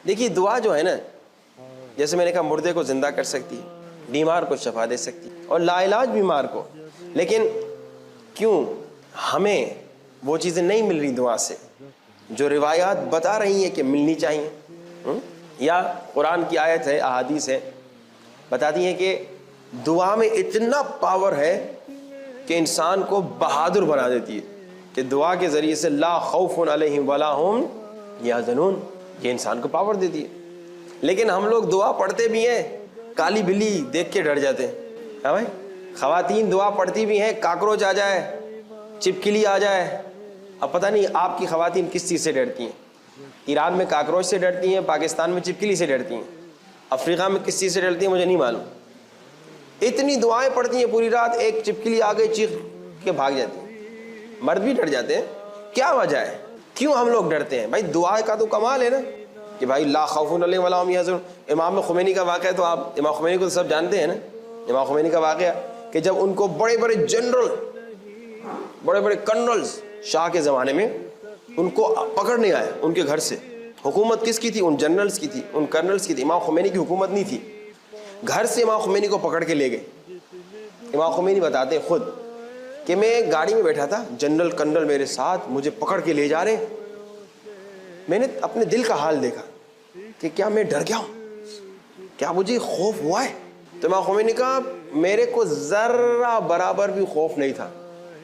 دیکھیے دعا جو ہے نا، جیسے میں نے کہا مردے کو زندہ کر سکتی ہے، بیمار کو شفا دے سکتی ہے، اور لا علاج بیمار کو. لیکن کیوں ہمیں وہ چیزیں نہیں مل رہی دعا سے جو روایات بتا رہی ہیں کہ ملنی چاہیے؟ یا قرآن کی آیت ہے، احادیث ہے، بتاتی ہیں کہ دعا میں اتنا پاور ہے کہ انسان کو بہادر بنا دیتی ہے، کہ دعا کے ذریعے سے لا خوف علیہم ولا ہم یحزنون، یہ انسان کو پاور دیتی ہے. لیکن ہم لوگ دعا پڑھتے بھی ہیں، کالی بلی دیکھ کے ڈر جاتے ہیں. ہاں بھائی، خواتین دعا پڑھتی بھی ہیں، کاکروچ آ جائے، چپکلی آ جائے. اب پتہ نہیں آپ کی خواتین کس چیز سے ڈرتی ہیں. ایران میں کاکروچ سے ڈرتی ہیں، پاکستان میں چپکلی سے ڈرتی ہیں، افریقہ میں کس چیز سے ڈرتی ہیں مجھے نہیں معلوم. اتنی دعائیں پڑھتی ہیں پوری رات، ایک چپکلی آ گئی چیخ کے بھاگ جاتی ہیں. مرد بھی ڈر جاتے ہیں. کیا وجہ ہے؟ کیوں ہم لوگ ڈرتے ہیں؟ بھائی دعا کا تو کمال ہے نا کہ بھائی لا خوف علیہم ولا ہم یحزنون. امام خمینی کا واقعہ تو آپ امام خمینی کو تو سب جانتے ہیں نا. امام خمینی کا واقعہ کہ جب ان کو بڑے بڑے جنرل، بڑے بڑے کرنلز شاہ کے زمانے میں ان کو پکڑنے آئے ان کے گھر سے. حکومت کس کی تھی؟ ان جنرلز کی تھی، ان کرنلز کی تھی. امام خمینی کی حکومت نہیں تھی. گھر سے امام خمینی کو پکڑ کے لے گئے. امام خمینی بتاتے ہیں خود کہ میں گاڑی میں بیٹھا تھا، جنرل کرنل میرے ساتھ، مجھے پکڑ کے لے جا رہے ہیں. میں نے اپنے دل کا حال دیکھا کہ کیا میں ڈر گیا ہوں، کیا مجھے خوف ہوا ہے؟ تو امام خمینی نے کہا میرے کو ذرہ برابر بھی خوف نہیں تھا،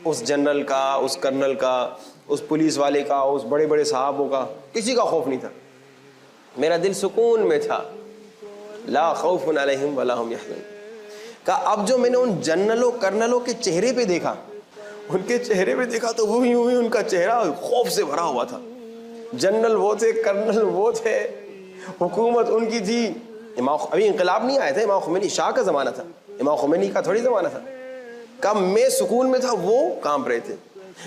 اس جنرل کا، اس کرنل کا، اس پولیس والے کا، اس بڑے بڑے صحابوں کا، کسی کا خوف نہیں تھا. میرا دل سکون میں تھا. لا خوف علیہم ولا ہم یحزنون. کہا اب جو میں نے ان جنرلوں کرنلوں کے چہرے پہ دیکھا، ان کے چہرے پہ دیکھا تو وہی ان کا چہرہ خوف سے بھرا ہوا تھا. جنرل وہ تھے، کرنل وہ تھے، حکومت ان کی تھی. ابھی انقلاب نہیں آیا تھا، امام خمینی شاہ کا زمانہ تھا، امام خمینی کا تھوڑی زمانہ تھا. کہا میں سکون میں تھا، وہ کانپ رہے تھے.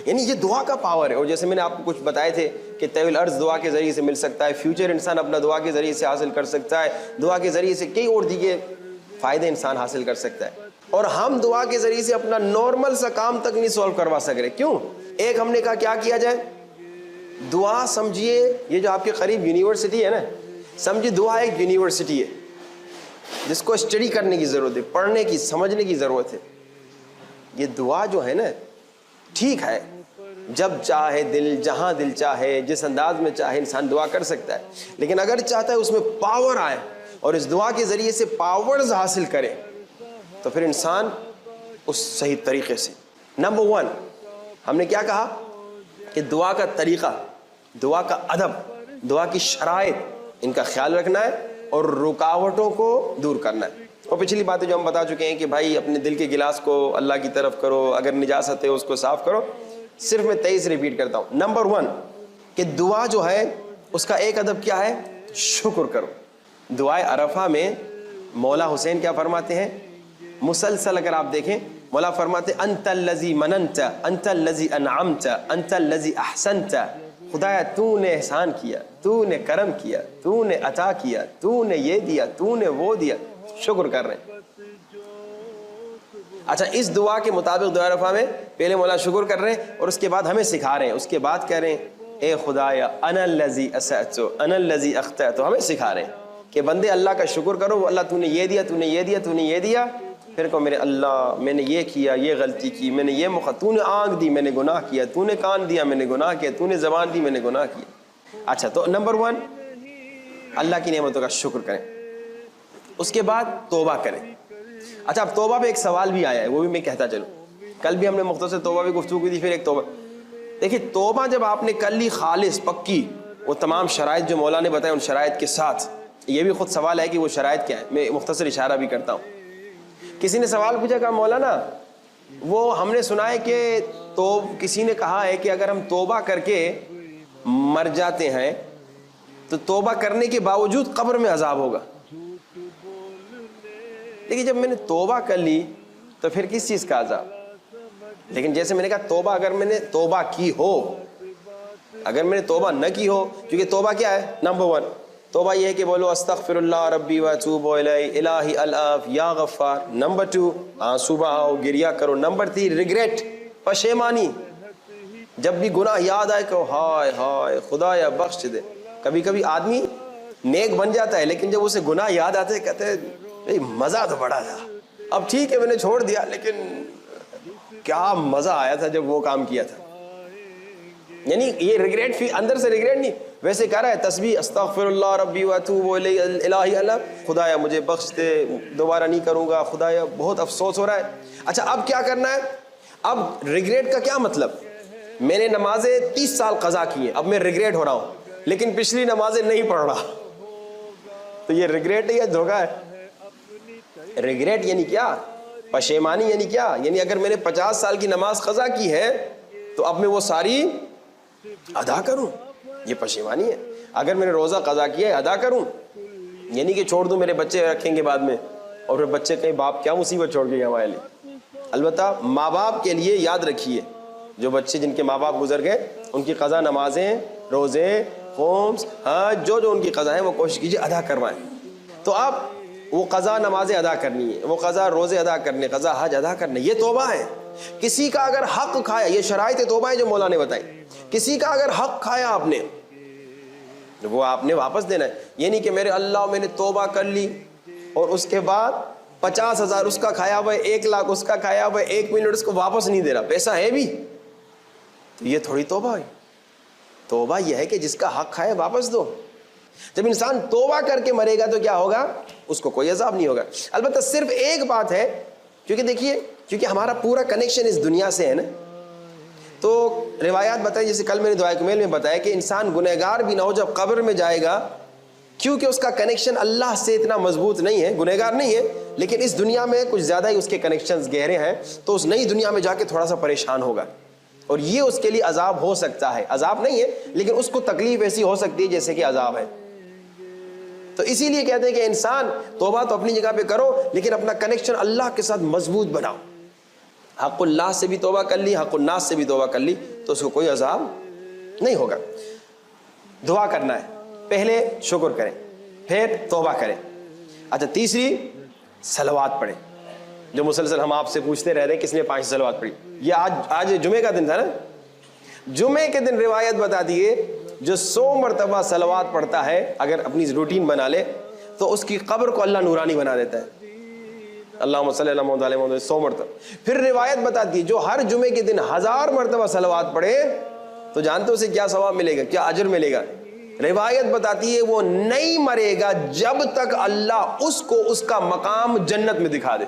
یعنی یہ دعا کا پاور ہے. اور جیسے میں نے آپ کو کچھ بتائے تھے کہ طویل عرض دعا کے ذریعے سے مل سکتا ہے، فیوچر انسان اپنا دعا کے ذریعے سے حاصل کر سکتا ہے، دعا کے ذریعے سے کئی اور دیگر فائدے انسان حاصل کر سکتا ہے. اور ہم دعا کے ذریعے سے اپنا نارمل سا کام تک نہیں سولو کروا سک رہے. کیوں؟ ایک ہم نے کہا کیا کیا جائے؟ دعا سمجھیے یہ جو آپ کے قریب یونیورسٹی ہے نا، سمجھیے دعا ایک یونیورسٹی ہے جس کو اسٹڈی کرنے کی ضرورت ہے، پڑھنے کی، سمجھنے کی ضرورت ہے. یہ دعا جو ہے نا ٹھیک ہے، جب چاہے دل، جہاں دل چاہے، جس انداز میں چاہے انسان دعا کر سکتا ہے. لیکن اگر چاہتا ہے اس میں پاور آئے اور اس دعا کے ذریعے سے پاورز حاصل کرے تو پھر انسان اس صحیح طریقے سے. نمبر 1 ہم نے کیا کہا کہ دعا کا طریقہ، دعا کا ادب، دعا کی شرائط، ان کا خیال رکھنا ہے اور رکاوٹوں کو دور کرنا ہے. اور پچھلی باتیں جو ہم بتا چکے ہیں کہ بھائی اپنے دل کے گلاس کو اللہ کی طرف کرو، اگر نجاست ہے اس کو صاف کرو. صرف میں 23 ریپیٹ کرتا ہوں. نمبر 1 کہ دعا جو ہے اس کا ایک ادب کیا ہے؟ شکر کرو. دعائے عرفہ میں مولا حسین کیا فرماتے ہیں؟ مسلسل اگر آپ دیکھیں مولا فرماتے ہیں انت الذی مننت، انت الذی انعمت، انت الذی احسنت. خدایا تو نے احسان کیا، تو نے کرم کیا، تو نے عطا کیا، تو نے یہ دیا، تو نے وہ دیا. شکر کر رہے ہیں. اچھا اس دعا کے مطابق دعا عرفہ میں پہلے مولا شکر کر رہے ہیں اور اس کے بعد ہمیں سکھا رہے ہیں. اس کے بعد کہہ رہے ہیں اے خدایا انا الذی اسأت، انا الذی اخطأت. ہمیں سکھا رہے ہیں کہ بندے اللہ کا شکر کرو. اللہ تو نے یہ دیا، تو نے یہ دیا، تو نے یہ دیا. پھر کو میرے اللہ میں نے یہ کیا، یہ غلطی کی، میں نے یہ تو نے آنکھ دی، میں نے گناہ کیا، تو نے کان دیا، میں نے گناہ کیا، تو نے زبان دی، میں نے گناہ کیا. اچھا تو نمبر 1 اللہ کی نعمتوں کا شکر کریں. اس کے بعد توبہ کریں. اچھا اب توبہ پہ ایک سوال بھی آیا ہے، وہ بھی میں کہتا چلوں. کل بھی ہم نے مختصر توبہ بھی گفتگو کی تھی، پھر ایک توبہ. دیکھیے توبہ جب آپ نے کر لی خالص پکی، وہ تمام شرائط جو مولا نے بتائے ان شرائط کے ساتھ، یہ بھی خود سوال ہے کہ وہ شرائط کیا ہے، میں مختصر اشارہ بھی کرتا ہوں. کسی نے سوال پوچھا کہ مولانا وہ ہم نے سنا ہے کہ تو کسی نے کہا ہے کہ اگر ہم توبہ کر کے مر جاتے ہیں تو توبہ کرنے کے باوجود قبر میں عذاب ہوگا. لیکن جب میں نے توبہ کر لی تو پھر کس چیز کا عذاب؟ لیکن جیسے میں نے کہا توبہ اگر میں نے توبہ کی ہو، اگر میں نے توبہ نہ کی ہو، کیونکہ توبہ کیا ہے؟ نمبر 1 توبہ یہ ہے کہ بولو استغفر اللہ ربی واتوب الیہ الہی العف یا غفار. نمبر 2 آنسو بہاؤ، گریا کرو. نمبر 3 ریگریٹ، پشیمانی. جب بھی گناہ یاد آئے کہ ہائے ہائے خدایا بخش دے. کبھی کبھی آدمی نیک بن جاتا ہے لیکن جب اسے گناہ یاد آتے ہیں کہتے ہیں مزہ تو بڑا تھا, اب ٹھیک ہے میں نے چھوڑ دیا لیکن کیا مزہ آیا تھا جب وہ کام کیا تھا. یعنی یہ ریگریٹ اندر سے ریگریٹ نہیں, ویسے کہہ رہا ہے تسبیح استغفر اللہ ربی واتوب الیہ الہی اللہ, خدایا مجھے بخش دے دوبارہ نہیں کروں گا, خدایا بہت افسوس ہو رہا ہے. اچھا اب کیا کرنا ہے؟ اب ریگریٹ کا کیا مطلب؟ میں نے نمازیں 30 سال قضا کی ہیں, اب میں ریگریٹ ہو رہا ہوں لیکن پچھلی نمازیں نہیں پڑھ رہا, تو یہ ریگریٹ ہے یا دھوکہ ہے؟ ریگریٹ یعنی کیا؟ پشیمانی یعنی کیا؟ یعنی اگر میں نے 50 سال کی نماز قضا کی ہے تو اب میں وہ ساری ادا کروں, یہ پشیمانی ہے. اگر میں نے روزہ قضا کیا ہے ادا کروں, یعنی کہ چھوڑ دوں میرے بچے رکھیں گے بعد میں, اور پھر بچے کہیں باپ کیا مصیبت چھوڑ کے گئے ہمارے لیے. البتہ ماں باپ کے لیے یاد رکھیے, جو بچے جن کے ماں باپ گزر گئے ان کی قضا نمازیں, روزے, خومس, حج, جو ان کی قضا ہے وہ کوشش کیجیے ادا کروائیں. تو آپ وہ قضا نمازیں ادا کرنی ہے, وہ قضا روزے ادا کرنے, قضا حج ادا کرنے, یہ توبہ ہے. کسی کا اگر حق کھایا, یہ شرائط توبہ ہے جو مولا نے بتائی, کسی کا اگر حق کھایا آپ نے وہ آپ نے واپس دینا ہے. یہ نہیں کہ میرے اللہ میں نے توبہ کر لی اور اس کے بعد 50,000 اس کا کھایا ہوا ہے, 1 لاکھ اس کا کھایا ہوا ہے, 1 منٹ اس کو واپس نہیں دے رہا, پیسہ ہے بھی, تو یہ تھوڑی توبہ ہے. توبہ یہ ہے کہ جس کا حق کھائے واپس دو. جب انسان توبہ کر کے مرے گا تو کیا ہوگا؟ اس کو کوئی عذاب نہیں ہوگا. البتہ صرف ایک بات ہے, کیونکہ دیکھیے کیونکہ ہمارا پورا کنیکشن اس دنیا سے ہے نا, تو روایات بتائی, جیسے کل میں نے دعائے کمیل میں بتایا کہ انسان گنہگار بھی نہ ہو جب قبر میں جائے گا, کیونکہ اس کا کنیکشن اللہ سے اتنا مضبوط نہیں ہے, گنہگار نہیں ہے لیکن اس دنیا میں کچھ زیادہ ہی اس کے کنیکشنز گہرے ہیں, تو اس نئی دنیا میں جا کے تھوڑا سا پریشان ہوگا, اور یہ اس کے لیے عذاب ہو سکتا ہے. عذاب نہیں ہے لیکن اس کو تکلیف ایسی ہو سکتی ہے جیسے کہ عذاب ہے. تو اسی لیے کہتے ہیں کہ انسان توبہ تو اپنی جگہ پہ کرو لیکن اپنا کنیکشن اللہ کے ساتھ مضبوط بناؤ. حق اللہ سے بھی توبہ کر لی, حق الناس سے بھی توبہ کر لی, تو اس کو کوئی عذاب نہیں ہوگا. دعا کرنا ہے, پہلے شکر کریں پھر توبہ کریں. اچھا تیسری, صلوات پڑھیں, جو مسلسل ہم آپ سے پوچھتے رہ رہے ہیں کس نے 5 صلوات پڑھی. یہ آج جمعے کا دن تھا نا, جمعے کے دن روایت بتاتی ہے جو 100 مرتبہ صلوات پڑھتا ہے اگر اپنی روٹین بنا لے تو اس کی قبر کو اللہ نورانی بنا دیتا ہے. اللہم صلی اللہ علیہ وسلم 100 مرتبہ. پھر روایت بتاتی ہے جو ہر جمعے کے دن 1000 مرتبہ صلوات پڑھے تو جانتے ہو اسے کیا ثواب ملے گا, کیا اجر ملے گا؟ روایت بتاتی ہے وہ نہیں مرے گا جب تک اللہ اس کو اس کا مقام جنت میں دکھا دے.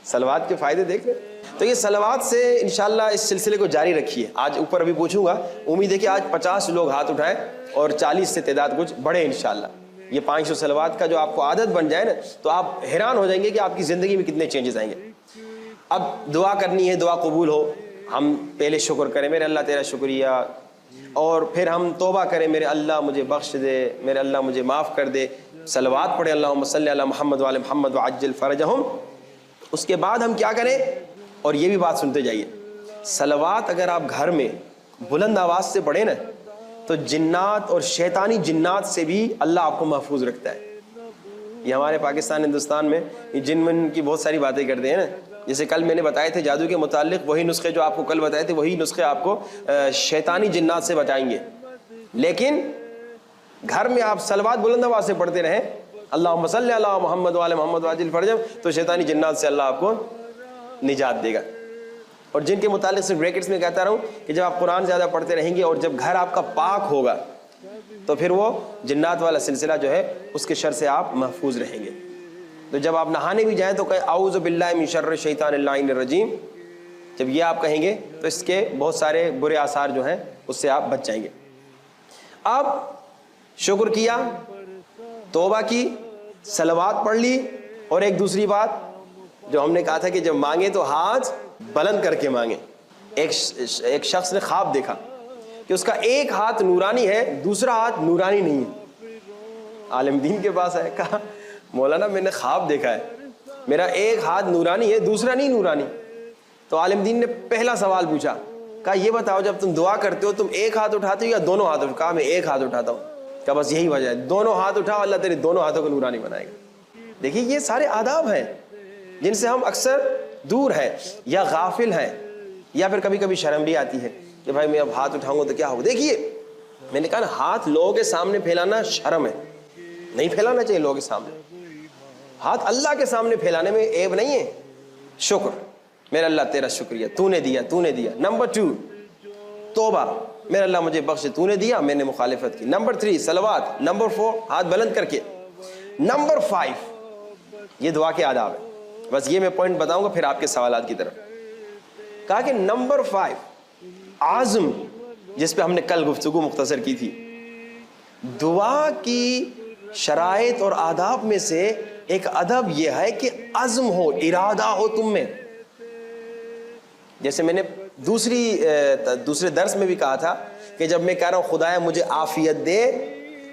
صلوات کے فائدے دیکھ لیں. تو یہ صلوات سے انشاءاللہ اس سلسلے کو جاری رکھیے. آج اوپر ابھی پوچھوں گا, امید ہے کہ آج 50 لوگ ہاتھ اٹھائیں اور 40 سے تعداد کچھ بڑھے انشاءاللہ. یہ 500 صلوات کا جو آپ کو عادت بن جائے نا تو آپ حیران ہو جائیں گے کہ آپ کی زندگی میں کتنے چینجز آئیں گے. اب دعا کرنی ہے, دعا قبول ہو, ہم پہلے شکر کریں میرے اللہ تیرا شکریہ, اور پھر ہم توبہ کریں میرے اللہ مجھے بخش دے, میرے اللہ مجھے معاف کر دے. صلوات پڑھیں اللہم صلی علی محمد وعلی محمد وعجل فرجہم. اس کے بعد ہم کیا کریں, اور یہ بھی بات سنتے جائیے, صلوات اگر آپ گھر میں بلند آواز سے پڑھیں نا تو جنات اور شیطانی جنات سے بھی اللہ آپ کو محفوظ رکھتا ہے. یہ ہمارے پاکستان ہندوستان میں یہ جن من کی بہت ساری باتیں کرتے ہیں نا, جیسے کل میں نے بتائے تھے جادو کے متعلق, وہی نسخے جو آپ کو کل بتائے تھے وہی نسخے آپ کو شیطانی جنات سے بچائیں گے. لیکن گھر میں آپ صلوات بلند آواز سے پڑھتے رہیں اللہم صلی علی محمد وعلی محمد وعجل فرجہم, تو شیطانی جنات سے اللہ آپ کو نجات دے گا. اور جن کے متعلق صرف بریکٹس میں کہتا رہا ہوں کہ جب آپ قرآن زیادہ پڑھتے رہیں گے اور جب گھر آپ کا پاک ہوگا تو پھر وہ جنات والا سلسلہ جو ہے اس کے شر سے آپ محفوظ رہیں گے. تو جب آپ نہانے بھی جائیں تو کہیں اعوذ باللہ من شر الشیطان اللعین الرجیم, جب یہ آپ کہیں گے تو اس کے بہت سارے برے آثار جو ہیں اس سے آپ بچ جائیں گے. اب شکر کیا, توبہ کی, صلوات پڑھ لی, اور ایک دوسری بات جو ہم نے کہا تھا کہ جب مانگے تو ہاتھ بلند کر کے مانگیں. ایک شخص نے خواب دیکھا کہ اس کا ایک ہاتھ نورانی ہے, دوسرا ہاتھ نورانی نہیں ہے. عالم دین کے پاس آئے, کہا مولانا میں نے خواب دیکھا ہے, میرا ایک ہاتھ نورانی ہے دوسرا نہیں نورانی. تو عالم دین نے پہلا سوال پوچھا, کہا یہ بتاؤ جب تم دعا کرتے ہو تم ایک ہاتھ اٹھاتے ہو یا دونوں ہاتھ؟ کہا میں ایک ہاتھ اٹھاتا ہوں. کہا بس یہی وجہ ہے, دونوں ہاتھ اٹھاؤ اللہ تیرے دونوں ہاتھوں کو نورانی بنائے گا. دیکھیے یہ سارے آداب ہیں جن سے ہم اکثر دور ہیں یا غافل ہیں, یا پھر کبھی کبھی شرم بھی آتی ہے کہ بھائی میں اب ہاتھ اٹھاؤں گا تو کیا ہوگا. دیکھیے میں نے کہا نا, ہاتھ لوگوں کے سامنے پھیلانا شرم ہے, نہیں پھیلانا چاہیے لوگوں کے سامنے. ہاتھ اللہ کے سامنے پھیلانے میں عیب نہیں ہے. شکر میرا اللہ تیرا شکریہ, تو نے دیا, تو نے دیا. نمبر 2 توبہ, میرا اللہ مجھے بخش, تو نے دیا, میں نے مخالفت کی. نمبر 3 صلوات. نمبر 4 ہاتھ بلند کر کے. نمبر 5 یہ دعا کے آداب ہے. بس یہ میں پوائنٹ بتاؤں گا پھر آپ کے سوالات کی طرف. کہا کہ نمبر 5 عزم, جس پہ ہم نے کل گفتگو مختصر کی تھی. دعا کی شرائط اور آداب میں سے ایک ادب یہ ہے کہ عزم ہو, ارادہ ہو تم میں. جیسے میں نے دوسرے درس میں بھی کہا تھا کہ جب میں کہہ رہا ہوں خدایا مجھے عافیت دے,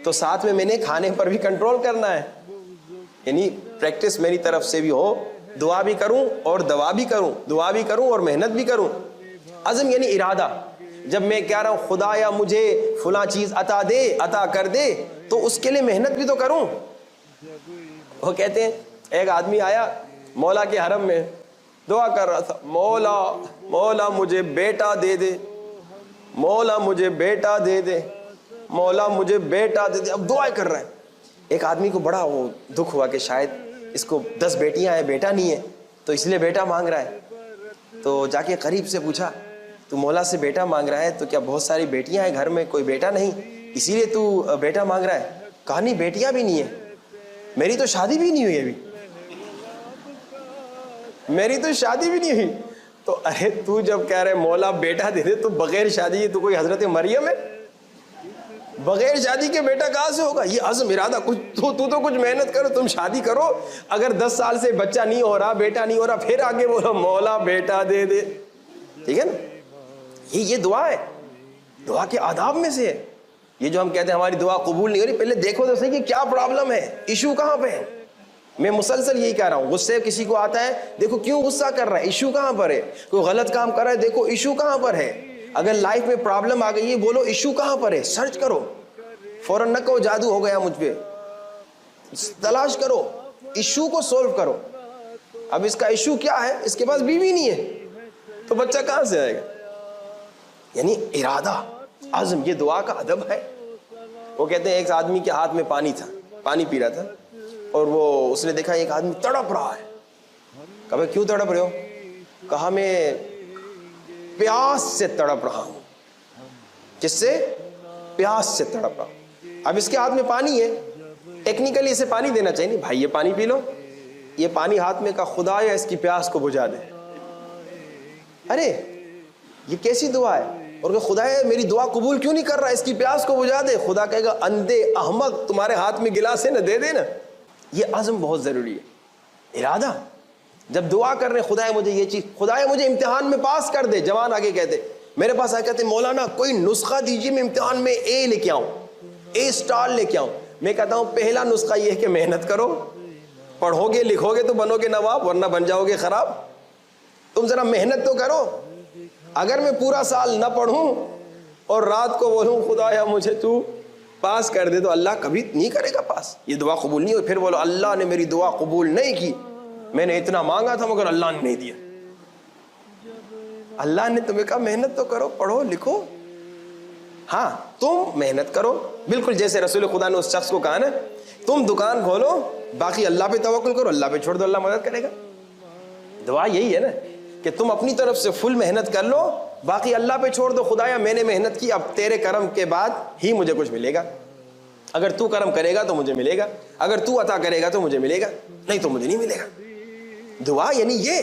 تو ساتھ میں نے کھانے پر بھی کنٹرول کرنا ہے. یعنی پریکٹس میری طرف سے بھی ہو, دعا بھی کروں اور دوا بھی کروں, دعا بھی کروں اور محنت بھی کروں. عزم یعنی ارادہ. جب میں کہہ رہا ہوں خدایا مجھے فلاں چیز عطا دے, عطا کر دے, تو اس کے لیے محنت بھی تو کروں. وہ کہتے ہیں ایک آدمی آیا مولا کے حرم میں, دعا کر رہا تھا, مولا مولا مجھے بیٹا دے دے, مولا مجھے بیٹا دے دے, مولا مجھے بیٹا دے دے. اب دعا کر رہا ہے. ایک آدمی کو بڑا وہ دکھ ہوا کہ شاید اس کو 10 بیٹیاں ہیں, بیٹا نہیں ہے, تو اس لیے بیٹا مانگ رہا ہے. تو جا کے قریب سے پوچھا, تو مولا سے بیٹا مانگ رہا ہے تو کیا بہت ساری بیٹیاں ہیں گھر میں, کوئی بیٹا نہیں, اسی لیے تو بیٹا مانگ رہا ہے؟ کہا نہیں, بیٹیاں بھی نہیں ہیں, میری تو شادی بھی نہیں ہوئی ابھی, میری تو شادی بھی نہیں ہوئی. تو ارے تو جب کہہ رہے مولا بیٹا دے دے, تو بغیر شادی تو کوئی حضرت مریم ہے, بغیر شادی کے بیٹا کہاں سے ہوگا؟ یہ عزم ارادہ. کچھ تو کچھ محنت کرو, تم شادی کرو. اگر 10 سال سے بچہ نہیں ہو رہا, بیٹا نہیں ہو رہا, پھر آگے بولو مولا بیٹا دے دے. ٹھیک ہے نا, یہ دعا ہے, دعا کے آداب میں سے ہے. یہ جو ہم کہتے ہیں ہماری دعا قبول نہیں ہو رہی, پہلے دیکھو تو صحیح کہ کیا پرابلم ہے, ایشو کہاں پہ ہے. میں مسلسل یہی کہہ رہا ہوں, غصے کسی کو آتا ہے, دیکھو کیوں غصہ کر رہا ہے, ایشو کہاں پر ہے. کوئی غلط کام کر رہا ہے, دیکھو ایشو کہاں پر ہے. اگر لائف میں پرابلم آ گئی ہے, بولو ایشو کہاں پر ہے, سرچ کرو. فوراً نہ کہو جادو ہو گیا مجھ پہ, تلاش کرو, ایشو کو سولو کرو. اب اس کا ایشو کیا ہے, اس کے پاس بیوی نہیں ہے, تو بچہ کہاں سے آئے گا. یعنی ارادہ, عزم, یہ دعا کا ادب ہے. وہ کہتے ہیں ایک آدمی کے ہاتھ میں پانی تھا, پانی پی رہا تھا, اور وہ اس نے دیکھا ایک آدمی تڑپ رہا ہے. کہا کیوں تڑپ رہے ہو؟ کہا میں پیاس سے تڑپ رہا ہوں. کس سے؟ پیاس سے تڑپ رہا ہوں. اب اس کے ہاتھ میں پانی ہے, ٹیکنیکلی اسے پانی دینا چاہیے, نہیں بھائی یہ پانی پی لو, یہ پانی ہاتھ میں کا, خدا یا اس کی پیاس کو بجھا دے. ارے یہ کیسی دعا ہے, اور کہ خدا ہے میری دعا قبول کیوں نہیں کر رہا, اس کی پیاس کو بجھا دے. خدا کہے گا اندھے احمق, تمہارے ہاتھ میں گلاس ہے نا, دے دے نا. یہ عزم بہت ضروری ہے, ارادہ. جب دعا کر رہے ہیں خدا مجھے یہ چیز, خدا مجھے امتحان میں پاس کر دے. جوان آگے کہتے میرے پاس آئے کہتے مولانا کوئی نسخہ دیجیے, میں امتحان میں اے لے کے آؤں, اے اسٹار لے کے آؤں. میں کہتا ہوں پہلا نسخہ یہ ہے کہ محنت کرو, پڑھو گے لکھو گے تو بنو گے نواب, ورنہ بن جاؤ گے خراب. تم ذرا محنت تو کرو. اگر میں پورا سال نہ پڑھوں اور رات کو بولوں خدایا مجھے تو پاس کر دے, تو اللہ کبھی نہیں کرے گا پاس, یہ دعا قبول نہیں ہوئی. پھر بولو اللہ نے میری دعا قبول نہیں کی, میں نے اتنا مانگا تھا مگر اللہ نے نہیں دیا. اللہ نے تمہیں کہا محنت تو کرو, پڑھو لکھو. ہاں تم محنت کرو, بالکل جیسے رسول خدا نے اس شخص کو کہا نا, تم دکان کھولو, باقی اللہ پہ توکل کرو, اللہ پہ چھوڑ دو, اللہ مدد کرے گا. دعا یہی ہے نا کہ تم اپنی طرف سے فل محنت کر لو, باقی اللہ پہ چھوڑ دو. خدایا میں نے محنت کی, اب تیرے کرم کے بعد ہی مجھے کچھ ملے گا. اگر تو کرم کرے گا تو مجھے ملے گا, اگر تو عطا کرے گا تو مجھے ملے گا, نہیں تو مجھے نہیں ملے گا. دعا یعنی یہ.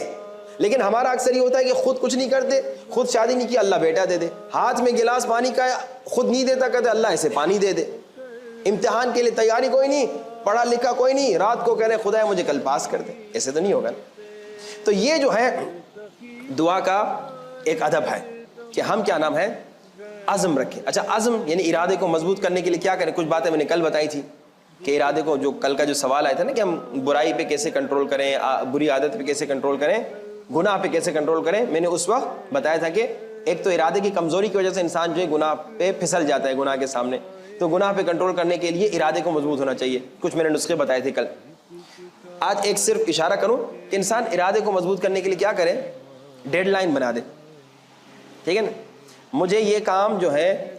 لیکن ہمارا اکثر یہ ہوتا ہے کہ خود کچھ نہیں کرتے, خود شادی نہیں کی, اللہ بیٹا دے دے. ہاتھ میں گلاس پانی کا خود نہیں دیتا, کہتے اللہ ایسے پانی دے دے. امتحان کے لیے تیاری کوئی نہیں, پڑھا لکھا کوئی نہیں, رات کو کہہ رہے خدا مجھے کل پاس کر دے. ایسے تو نہیں ہوگا. تو یہ جو ہے دعا کا ایک ادب ہے کہ ہم کیا نام ہے, عزم رکھیں. اچھا عزم یعنی ارادے کو مضبوط کرنے کے لیے کیا کریں. کچھ باتیں میں نے کل بتائی تھی کہ ارادے کو, جو کل کا جو سوال آیا تھا نا کہ ہم برائی پہ کیسے کنٹرول کریں, بری عادت پہ کیسے کنٹرول کریں, گناہ پہ کیسے کنٹرول کریں. میں نے اس وقت بتایا تھا کہ ایک تو ارادے کی کمزوری کی وجہ سے انسان جو ہے گناہ پہ پھسل جاتا ہے, گناہ کے سامنے. تو گناہ پہ کنٹرول کرنے کے لیے ارادے کو مضبوط ہونا چاہیے. کچھ میں نے نسخے بتائے تھے کل. آج ایک صرف اشارہ کروں کہ انسان ارادے کو مضبوط کرنے کے لیے کیا کرے, ڈیڈ لائن بنا دے. ٹھیک ہے نا, مجھے یہ کام جو ہے